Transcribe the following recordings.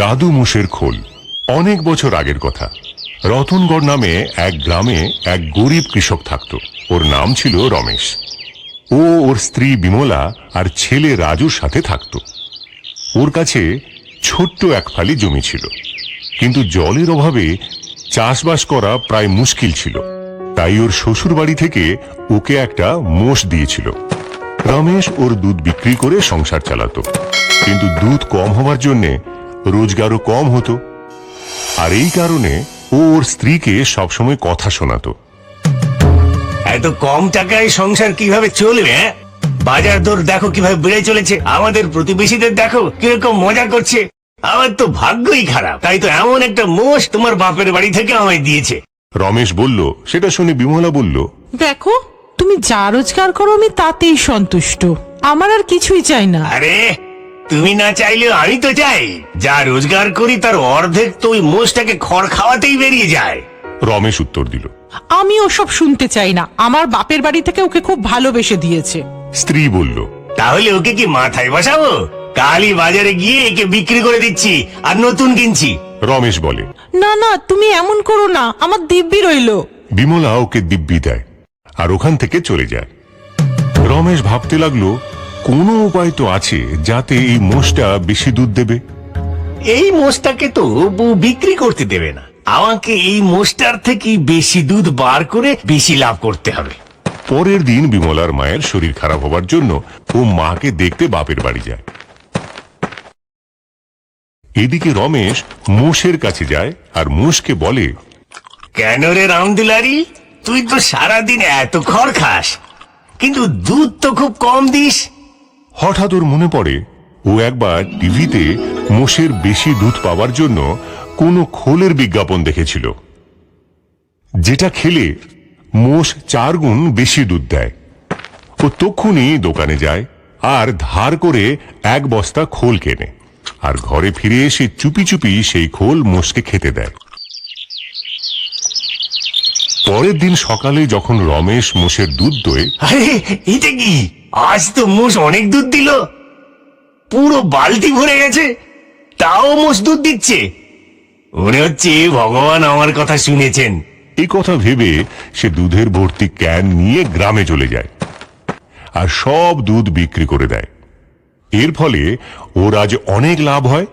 জাদু মোষের খোল। অনেক বছর আগের কথা। রতনগড় নামে এক গ্রামে এক গরিব কৃষক থাকত। ওর নাম ছিল রমেশ। ও ওর স্ত্রী বিমলা আর ছেলে রাজুর সাথে থাকত। ওর কাছে ছোট্ট এক ফালি জমি ছিল, কিন্তু জলের অভাবে চাষবাস করা প্রায় মুশকিল ছিল। তাই ওর শ্বশুর বাড়ি থেকে ওকে একটা মোষ দিয়েছিল। রমেশ ওর দুধ বিক্রি করে সংসার চালাতো, কিন্তু দুধ কম হওয়ার জন্যে রোজগারও কম হতো। আর এই কারণে ও ওর স্ত্রীকে সবসময় কথা শোনাতো। এত কম টাকায় সংসার কিভাবে চলবে? বাজার দর দেখো কিভাবে বেড়ে চলেছে। আমাদের প্রতিবেশীদের দেখো কিরকম মজা করছে। আমার তো ভাগ্যই খারাপ, তাই তো এমন একটা মোষ তোমার বাপের বাড়ি থেকে আমায় দিয়েছে। রমেশ বলল। সেটা শুনে বিমলা বলল, দেখো, তুমি যা রোজগার করো আমি তাতেই সন্তুষ্ট, আমার আর কিছুই চাই না। আরে তুমি না চাইলেও আমি তো চাই। যা রোজগার করি তার অর্ধেক তো ওই মোষটাকে খড় খাওয়াতেই বেরিয়ে যায়। রমেশ উত্তর দিল। আমি ওসব শুনতে চাই না, আমার বাপের বাড়ি থেকে ওকে খুব ভালোবেসে দিয়েছে। স্ত্রী বলল, তাহলে ওকে কি মাথায় বসাবো? কালই বাজারে গিয়ে একে বিক্রি করে দিচ্ছি আর নতুন কিনছি। রমেশ বলে, না না, তুমি এমন করো না, আমার দিব্যি রইল। বিমলা ওকে দিব্যি দেয় আর ওখান থেকে চলে যায়। রমেশ ভাবতে লাগলো, কোনো উপায় তো আছে যাতে এই মোষটা বেশি দুধ দেবে। এই মোষটাকে তো বউ বিক্রি করতে দেবে না। আমাকে এই মোষটার থেকে বেশি দুধ বার করে বেশি লাভ করতে হবে। পরের দিন বিমলার মায়ের শরীর খারাপ হবার জন্য ও মাকে দেখতে বাপের বাড়ি যায়। এদিকে রমেশ মোষের কাছে যায় আর মোষকে বলে, কেন রে রামদুলারি, তুই তো সারাদিন এত খড় খাস, কিন্তু দুধ তো খুব কম দিস। হঠাৎ ওর মনে পড়ে ও একবার টিভিতে মোষের বেশি দুধ পাওয়ার জন্য কোনো খোলের বিজ্ঞাপন দেখেছিল, যেটা খেলে মোষ 4 গুণ বেশি দুধ দেয়। ও তক্ষুনি দোকানে যায় আর ধার করে 1 বস্তা খোল কেনে আর ঘরে ফিরে এসে চুপি চুপি সেই খোল মোষকে খেতে দেয়। পরের দিন সকালে যখন রমেশ মোষের দুধ দোয়, আরে এটা কি, আজ তো মোষ অনেক দুধ দিল, পুরো বালতি ভরে গেছে, তাও মোষ দুধ দিচ্ছে। মনে হচ্ছে ভগবান আমার কথা শুনেছেন। এই কথা ভেবে সে দুধের ভর্তি ক্যান নিয়ে গ্রামে চলে যায় আর সব দুধ বিক্রি করে দেয়। এর ফলে ওর আজ অনেক লাভ হয়।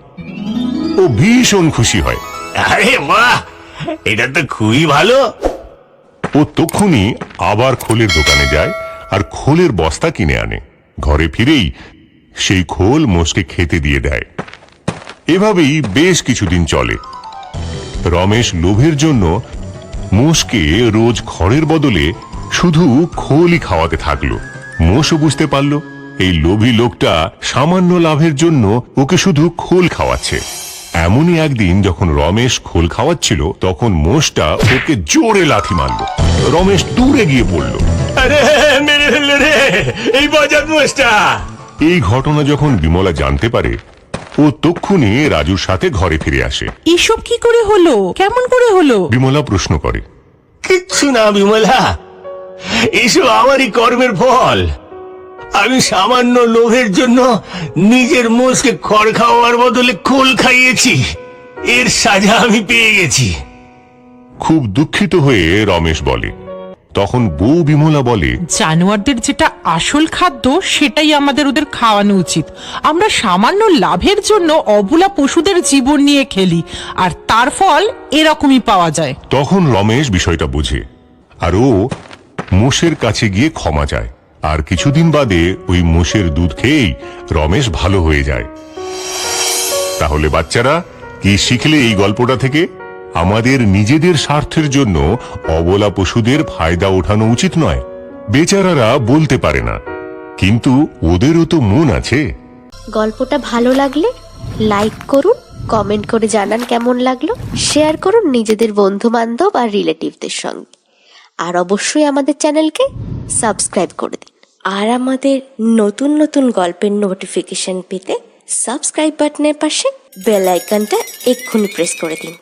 ও ভীষণ খুশি হয়। আরে বাহ, এটা তো খুবই ভালো। ও তক্ষুনি আবার খোলের দোকানে যায় আর খোলের বস্তা কিনে আনে। ঘরে ফিরেই সেই খোল মোষকে খেতে দিয়ে দেয়। এভাবেই বেশ কিছুদিন চলে। রমেশ লোভের জন্য মোষকে রোজ খড়ের বদলে শুধু খোলই খাওয়াতে থাকলো। মোষও বুঝতে পারল এই লোভী লোকটা সামান্য লাভের জন্য ওকে শুধু খোল খাওয়াচ্ছে। এমনই একদিন যখন রমেশ খোল খাওয়াচ্ছিল, তখন মোষটা ওকে জোরে লাথি মারল। রমেশ দূরে গিয়ে পড়ল। আরে মেরে ফেললো রে এই বজাত মোষটা। এই ঘটনা যখন বিমলা জানতে পারে, ও তক্ষুনি রাজুর সাথে ঘরে ফিরে আসে। এসব কি করে হলো, কেমন করে হলো? বিমলা প্রশ্ন করে। কিচ্ছু না বিমলা, এসব আমারই কর্মের ফল। আমি সামান্য লোভের জন্য নিজের মোষকে খড় খাওয়ার বদলে খোল খাইয়েছি। এর সাজা আমি পেয়ে গেছি। খুব দুঃখিত হয়ে রমেশ বলে। তখন বউ বিমলা বলে, জানোয়ারদের যেটা আসল খাদ্য সেটাই আমাদের ওদের খাওয়ানো উচিত। আমরা সামান্য লাভের জন্য অবলা পশুদের জীবন নিয়ে খেলি, আর তার ফল এরকমই পাওয়া যায়। তখন রমেশ বিষয়টা বুঝে আর ও মোষের কাছে গিয়ে ক্ষমা চায়। আর কিছুদিন বাদে ওই মোষের দুধ খেয়েই রমেশ ভালো হয়ে যায়। তাহলে বাচ্চারা, কি শিখলে এই গল্পটা থেকে? আমাদের নিজেদের স্বার্থের জন্য অবলা পশুদের ফায়দা ওঠানো উচিত নয়। বেচারারা বলতে পারে না, কিন্তু ওদেরও তো মন আছে। গল্পটা ভালো লাগলে লাইক করুন, কমেন্ট করে জানান কেমন লাগলো, শেয়ার করুন নিজেদের বন্ধু বান্ধব আর রিলেটিভদের সঙ্গে, আর অবশ্যই আমাদের চ্যানেলকে সাবস্ক্রাইব করে দিন। আর আমাদের নতুন নতুন গল্পের নোটিফিকেশন পেতে সাবস্ক্রাইব বাটনের পাশে বেল আইকনটা এক্ষুনি প্রেস করে দিন।